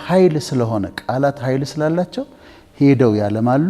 ኃይል ስለሆነ ቃላት ኃይል ስላላቸው ሄደው ያለማሉ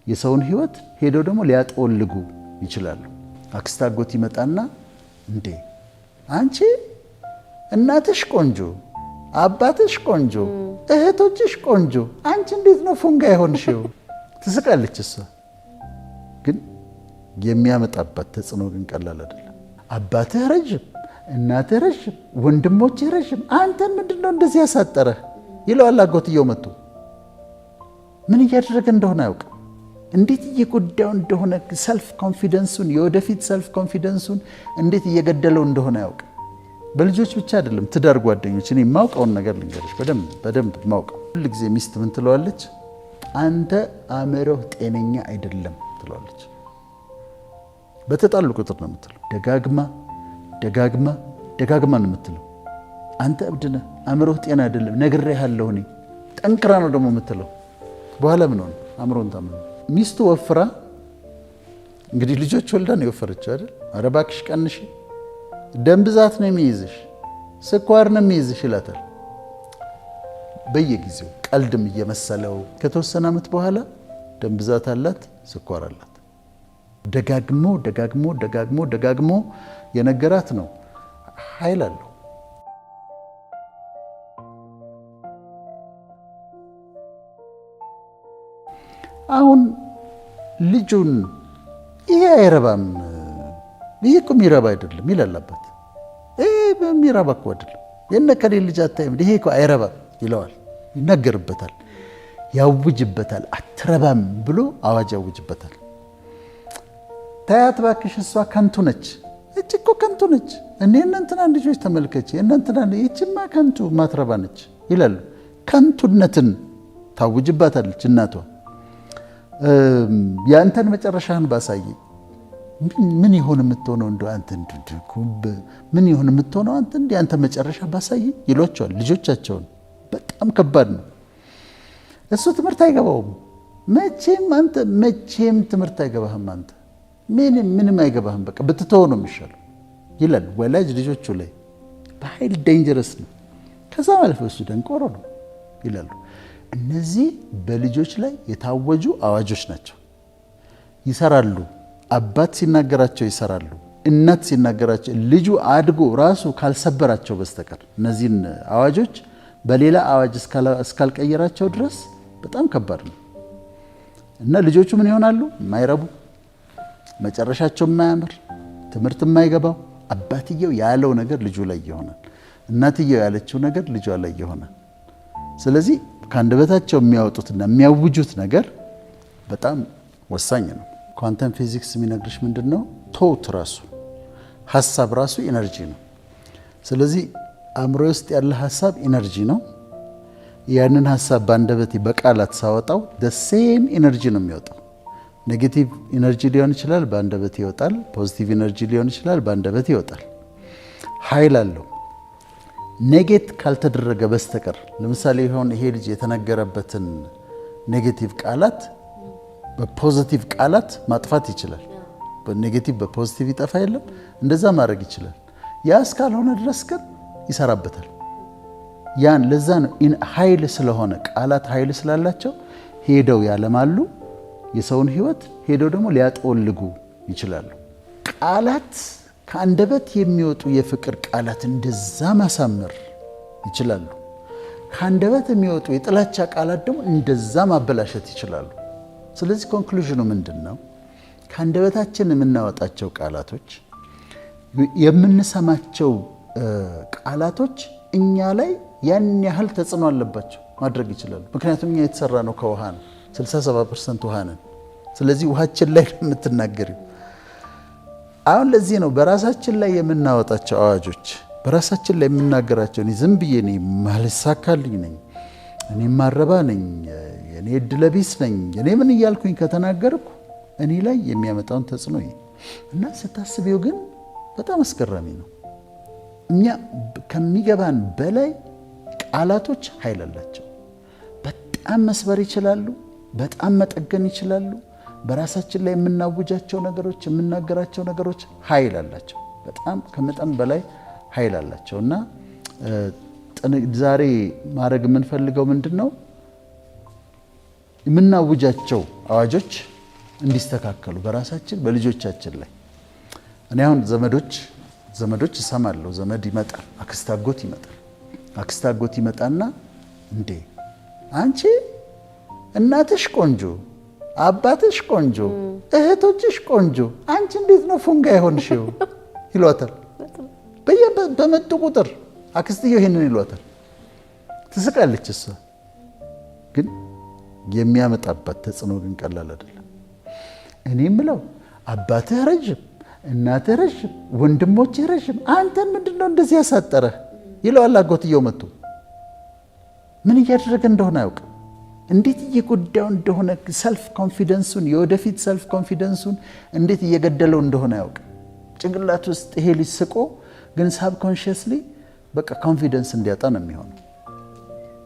የሰውን ህይወት ሄደው ደግሞ ሊያጠወልጉ ይችላሉ አክስት አጎት ይመጣና እንዴ አንቺ እናትሽ ቆንጆ አባትሽ ቆንጆ እህቶችሽ ቆንጆ አንቺ እንዴት ነው ፉንጋ ይሆንሽው ትስቃለች እሷ ግን የሚያመጣበት ተጽዕኖ ግን ቀላል አይደለም አባትህ ረጅም እናትህ ረጅም ወንድሞችህ ረጅም አንተን ምንድነው እንደዚህ ያሳጠረህ ይለዋል አጎትየው መጥቶ ምን እያደረገ እንደሆነ ያውቅ እንዴት እየጎዳው እንደሆነ ሰልፍ ኮንፊደንሱን የወደፊት ሰልፍ ኮንፊደንሱን እንዴት እየገደለው እንደሆነ ያውቅ በልጆች ብቻ አይደለም ትዳር ጓደኞች እኔ ማውቀውን ነገር ልንገርሽ በደንብ ማውቀው ሁሉ ጊዜ ሚስት ምን ትለዋለች አንተ አእምሮህ ጤነኛ አይደለም ትለዋለች በተጣሉ ቁጥር ነው የምትለው ደጋግማ ነው የምትለው አንተ እብድ ነህ አእምሮህ ጤና አይደለም ነግሬሃለሁ እኔ ጠንክራ ነው ደግሞ የምትለው በኋላ ምን ሆነ አእምሮን ታመመ ሚስቱ ወፍራ እንግዲህ ልጆች ወልዳ ነው የወፈረችው አይደል ኧረ እባክሽ ቀንሽ ደም ብዛት ነው የሚይዝሽ ስኳር ነው የሚይዝሽ ይላታል በየጊዜው ቀልድም እየመሰለው ከተወሰነ ዓመት በኋላ ደም ብዛት አላት ስኳር አላት ደጋግሞ የነገራት ነው ኃይል አለው አሁን ልጁን ይሄ አይረባም ይሄ እኮ የሚረባ አይደለም ይላልባት የሚረባ እኮ አይደለም የነከሌ ልጅ አታይም ይሄ እኮ አይረባም ይለዋል ይነገርበታል ያውጅበታል አትረባም ብሎ አዋጅ ያውጅበታል ታያት ባክሽ እሷ ከንቱ ነች እቺ እኮ ከንቱ ነች እኔ እናንተና ልጆች ተመልከች እናንተና እቺማ ከንቱ ማትረባ ነች ይላሉ ከንቱነትን ታውጅባታለች እናቷ ያንተን መጨረሻህን ባሳይ ምን ይሆን የምትሆነው እንደው አንተ እንድኩብ ምን ይሆን የምትሆነው አንተ እንዴ አንተ መጨረሻ ባሳይ ይሏቸዋል ልጆቻቸውን በጣም ከባድ ነው እሱ ትምህርት አይገባውም መቼም ትምህርት አይገባህም አንተ ምንም አይገባህም በቃ ብትተው ነው የሚሻለው ይላል ወላጅ ልጆቹ ላይ በኃይል ዴንጀረስ ነው ከዛ ማለት እሱ ደንቆሮ ነው ይላሉ እነዚህ በልጆች ላይ የታወጁ አዋጆች ናቸው ይሰራሉ አባት ሲናገራቸው ይሰራሉ እናት ሲናገራቸው ልጁ አድጎ ራሱ ካልሰበራቸው በስተቀር እነዚህን አዋጆች በሌላ አዋጅ እስካልቀየራቸው ድረስ በጣም ከባድ ነው እና ልጆቹ ምን ይሆናሉ የማይረቡ መጨረሻቸው የማያምር ትምህርት የማይገባው አባትየው ያለው ነገር ልጁ ላይ ይሆናል እናትየው ያለችው ነገር ልጇ ላይ ይሆናል ስለዚህ ከአንደበታቸው የሚያወጡትና የሚያውጁት ነገር በጣም ወሳኝ ነው ኳንተም ፊዚክስ የሚነግርሽ ምንድነው ቶት ራሱ ሐሳብ ራሱ ኢነርጂ ነው ስለዚህ አእምሮ ውስጥ ያለ ሐሳብ ኢነርጂ ነው ያንን ሐሳብ በአንደበቴ በቃላት ሳወጣው the same ኢነርጂ ነው የሚወጣው ኔጌቲቭ ኢነርጂ ሊሆን ይችላል በአንደበቴ ይወጣል ፖዚቲቭ ኢነርጂ ሊሆን ይችላል በአንደበቴ ይወጣል ኃይል አለው ኔጌት ካልተደረገ በስተቀር ለምሳሌ ይሄ ልጅ የተነገረበትን ኔጌቲቭ ቃላት በፖዚቲቭ ቃላት ማጥፋት ይችላል በኔጌቲቭ በፖዚቲቭ ይጠፋ የለም እንደዛ ማድረግ ይችላል ያ እስካልሆነ ድረስ ግን ይሰራበታል ያን ለዛ ነው ኃይል ስለሆነ ቃላት ኃይል ስላላቸው ሄደው ያለማሉ የሰውን ህይወት ሄደው ደግሞ ሊያጠወልጉ ይችላሉ ቃላት ከአንደበት የሚወጡ የፍቅር ቃላት እንደዛ ማሳመር ይችላሉ ከአንደበት የሚወጡ የጥላቻ ቃላት ደግሞ እንደዛ ማበላሸት ይችላሉ ስለዚህ ኮንክሉዥኑ ምንድነው ከአንደበታችን የምናወጣቸው ቃላቶች የምንሰማቸው ቃላቶች እኛ ላይ ያን ያህል ተጽዕኖ አለባቸው ማድረግ ይችላሉ ምክንያቱም እኛ የተሰራ ነው ከውሃ ነው 67% ውሃ ነን ስለዚህ ውሃችን ላይ የምትናገሪው አሁን ለዚህ ነው በራሳችን ላይ የምናወጣቸው አዋጆች በራሳችን ላይ የምናገራቸው ዝም ብዬ ነኝ ማልሳካልኝ ነኝ እኔ ማረባ ነኝ እኔ እድለቢስ ነኝ እኔ ምን እያልኩኝ ከተናገርኩ እኔ ላይ የሚያመጣውን ተጽዕኖ እና ስታስቢው ግን በጣም አስገራሚ ነው እኛ ከሚገባን በላይ ቃላቶች ኃይል አላቸው በጣም መስበር ይችላሉ በጣም መጠገን ይችላሉ በራሳችን ላይ የምናውጃቸው ነገሮች የምናገራቸው ነገሮች ኃይል አላቸው በጣም ከመጠን በላይ ኃይል አላቸውና ዛሬ ማድረግ የምንፈልገው ምንድነው? የምናውጃቸው አዋጆች እንዲስተካከሉ በራሳችን በልጆቻችን ላይ። እኔ አሁን ዘመዶች እሰማለሁ። ዘመድ ይመጣል፣ አክስት አጎት ይመጣና እንዴ አንቺ እናትሽ ቆንጆ፣ አባትሽ ቆንጆ፣ እህቶችሽ ቆንጆ፣ አንቺ እንዴት ነው ፉንጋ ይሆንሽው ይሏታል። በመጡ ቁጥር አክስትየው ይሄንን ይሏታል። ትስቃለች። እሷ ግን የሚያመጣባት ተጽዕኖ ግን ቀላል አይደለም። እኔ የምለው አባትህ ረጅም፣ እናትህ ረጅም፣ ወንድሞችህ ረጅም፣ አንተን ምንድነው እንደዚህ ያሳጠረህ ይለዋል። አጎትየው መጥቶ ምን እያደረገ እንደሆነ አያውቅም። እንዴት እየጎዳው እንደሆነ ሰልፍ ኮንፊደንሱን የወደፊት ሰልፍ ኮንፊደንሱን እንዴት እየገደለው እንደሆነ አያውቅም። ጭንቅላት ውስጥ ይሄ ልጅ ስቆ ግን ሳብኮንሺየስሊ በቃ ኮንፊደንስ እንዲያጣ ነው የሚሆነው።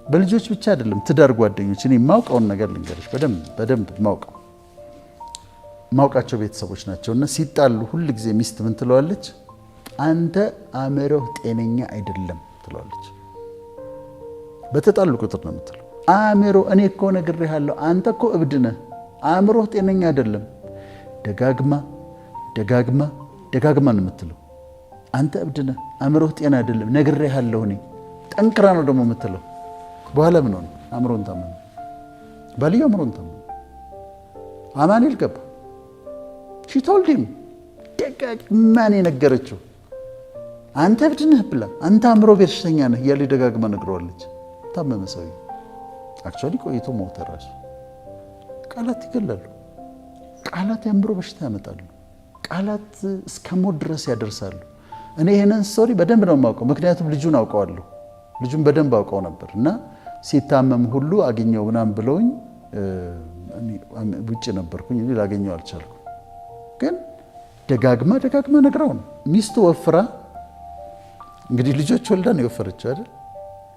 በልጆች ብቻ አይደለም፣ ትዳር ጓደኞች። እኔ የማውቀውን ነገር ልንገርሽ፣ በደንብ ማውቃቸው ቤተሰቦች ናቸው። እና ሲጣሉ ሁል ጊዜ ሚስት ምን ትለዋለች? አንተ አእምሮህ ጤነኛ አይደለም ትለዋለች። በተጣሉ ቁጥር ነው የምትለው። እኔ እኮ ነግሬሃለሁ፣ አንተ እኮ እብድ ነህ፣ አእምሮህ ጤነኛ አይደለም። ደጋግማ ነው የምትለው። አንተ እብድ ነህ፣ አእምሮህ ጤና አይደለም፣ ነግሬሃለሁ። እኔ ጠንክራ ነው ደግሞ የምትለው። በኋላ ምን ሆነ? አእምሮን ታመመ። ባልየው አእምሮን ታመመ። አማኑኤል ገባ። ሺቶልዲም ደጋግማ ነው የነገረችው። አንተ እብድ ነህ ብላ፣ አንተ አእምሮ በሽተኛ ነህ እያለ ደጋግማ ነግረዋለች። ታመመ ሰውዬው። አክቹዋሊ ቆይቶ ሞተ ራሱ። ቃላት ይገላሉ። ቃላት የአእምሮ በሽታ ያመጣሉ። ቃላት እስከ ሞት ድረስ ያደርሳሉ። እኔ ይሄንን ስቶሪ በደንብ ነው የማውቀው፣ ምክንያቱም ልጁን አውቀዋለሁ። ልጁን በደንብ አውቀው ነበር እና ሲታመም ሁሉ አገኘው ምናምን ብለውኝ ውጭ ነበርኩኝ፣ ላገኘው አልቻልኩም። ግን ደጋግማ ነግራው ነው። ሚስቱ ወፍራ እንግዲህ ልጆች ወልዳ ነው የወፈረችው አይደል?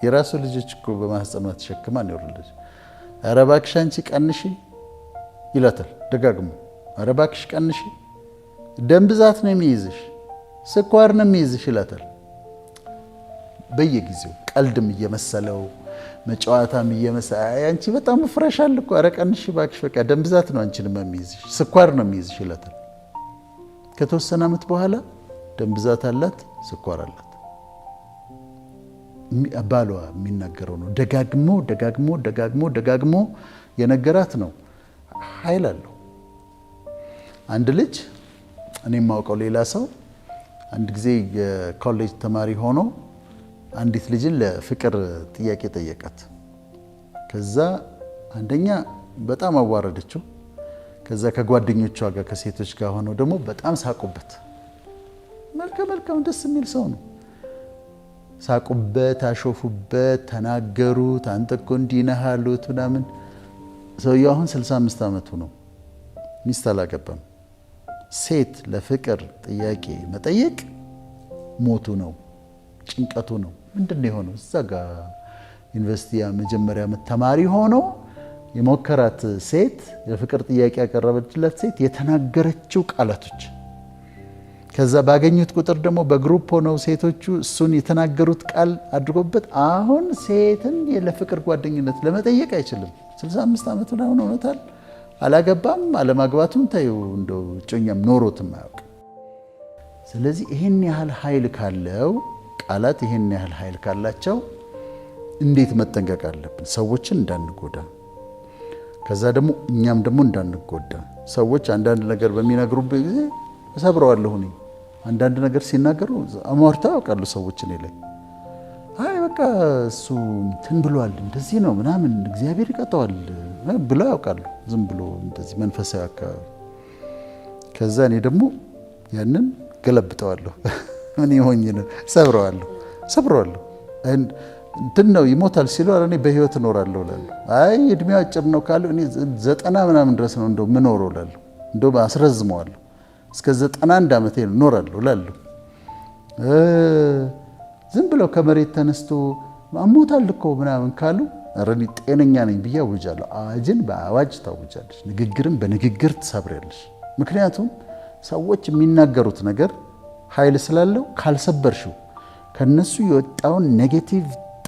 የራሱ ልጆች እኮ በማህፀኗ ተሸክማ ነው የወለደች። ኧረ እባክሽ አንቺ ቀንሺ ይላታል ደጋግሞ። ኧረ እባክሽ ቀንሺ፣ ደም ብዛት ነው የሚይዝሽ፣ ስኳር ነው የሚይዝሽ ይላታል። በየጊዜው ቀልድም እየመሰለው መጫወታም እየመሰለው አንቺ በጣም ወፍረሻል እኮ፣ ኧረ ቀንሺ እባክሽ፣ በቃ ደም ብዛት ነው አንቺንም የሚይዝሽ፣ ስኳር ነው የሚይዝሽ ይላታል። ከተወሰነ ዓመት በኋላ ደም ብዛት አላት፣ ስኳር አላት። ባሏ የሚናገረው ነው። ደጋግሞ የነገራት ነው። ኃይል አለው። አንድ ልጅ እኔ የማውቀው ሌላ ሰው አንድ ጊዜ የኮሌጅ ተማሪ ሆኖ አንዲት ልጅን ለፍቅር ጥያቄ ጠየቃት። ከዛ አንደኛ በጣም አዋረደችው። ከዛ ከጓደኞቿ ጋር ከሴቶች ጋር ሆነው ደግሞ በጣም ሳቁበት። መልካም ደስ የሚል ሰው ነው። ሳቁበት፣ አሾፉበት፣ ተናገሩት። አንተ እኮ እንዲህ ነህ አሉት ምናምን። ሰውየው አሁን 65 ዓመቱ ነው። ሚስት አላገባም። ሴት ለፍቅር ጥያቄ መጠየቅ ሞቱ ነው፣ ጭንቀቱ ነው። ምንድነው የሆነው? እዛ ጋር ዩኒቨርሲቲ መጀመሪያ ዓመት ተማሪ ሆኖ የሞከራት ሴት፣ የፍቅር ጥያቄ ያቀረበችለት ሴት የተናገረችው ቃላቶች፣ ከዛ ባገኙት ቁጥር ደግሞ በግሩፕ ሆነው ሴቶቹ እሱን የተናገሩት ቃል አድርጎበት አሁን ሴትን ለፍቅር ጓደኝነት ለመጠየቅ አይችልም። 65 ዓመቱ ላይ ሆኖታል። አላገባም። አለማግባቱን ታዩ እንደው እጮኛም ኖሮትም አያውቅም። ስለዚህ ይሄን ያህል ኃይል ካለው ቃላት ይሄን ያህል ኃይል ካላቸው እንዴት መጠንቀቅ አለብን? ሰዎችን እንዳንጎዳ፣ ከዛ ደግሞ እኛም ደግሞ እንዳንጎዳ። ሰዎች አንዳንድ ነገር በሚነግሩበት ጊዜ እሰብረዋለሁ። እኔ አንዳንድ ነገር ሲናገሩ አሟርታ ያውቃሉ ሰዎች እኔ ላይ አይ በቃ እሱ እንትን ብሏል እንደዚህ ነው ምናምን እግዚአብሔር ይቀጣዋል ብለው ያውቃሉ። ዝም ብሎ እንደዚህ መንፈሳዊ አካባቢ። ከዛ እኔ ደግሞ ያንን ገለብጠዋለሁ። ምን ይሆኝ ነው? ሰብረዋለሁ። እንትን ነው ይሞታል ሲሉ እኔ በህይወት እኖራለሁ እላለሁ። አይ እድሜው አጭር ነው ካሉ እኔ 90 ምናምን ድረስ ነው እንደው ምን ኖረው እላለሁ። እንደው አስረዝመዋለሁ እስከ 91 ዓመቴ እኖራለሁ እላለሁ። ዝም ብለው ከመሬት ተነስቶ አሞታል እኮ ምናምን ካሉ እኔ ጤነኛ ነኝ ብዬ አውጃለሁ። አዋጅን በአዋጅ ታውጃለሽ፣ ንግግርን በንግግር ትሰብሪያለሽ። ምክንያቱም ሰዎች የሚናገሩት ነገር ኃይል ስላለው ካልሰበርሽው ከነሱ የወጣውን ኔጌቲቭ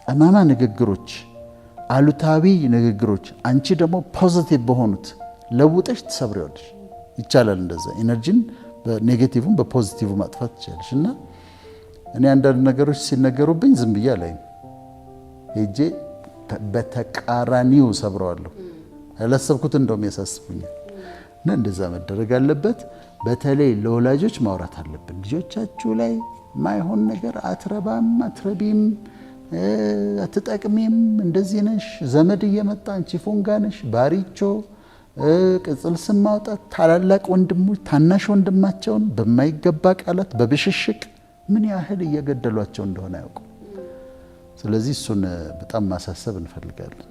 ጠማማ ንግግሮች፣ አሉታዊ ንግግሮች አንቺ ደግሞ ፖዚቲቭ በሆኑት ለውጠሽ ትሰብሪዋለሽ። ይቻላል እንደዛ ኢነርጂን በኔጌቲቭም በፖዚቲቭ ማጥፋት ትችላለሽ። እና እኔ አንዳንድ ነገሮች ሲነገሩብኝ ዝም ብዬ አላይም፣ ሄጄ በተቃራኒው ሰብረዋለሁ። ያላሰብኩት እንደውም ያሳስቡኛል። እና እንደዛ መደረግ አለበት። በተለይ ለወላጆች ማውራት አለብን። ልጆቻችሁ ላይ ማይሆን ነገር አትረባም፣ አትረቢም፣ አትጠቅሚም፣ እንደዚህ ነሽ፣ ዘመድ እየመጣ አንቺ ፉንጋ ነሽ፣ ባሪቾ፣ ቅጽል ስም ማውጣት፣ ታላላቅ ወንድሞች ታናሽ ወንድማቸውን በማይገባ ቃላት በብሽሽቅ ምን ያህል እየገደሏቸው እንደሆነ ያውቁ። ስለዚህ እሱን በጣም ማሳሰብ እንፈልጋለን።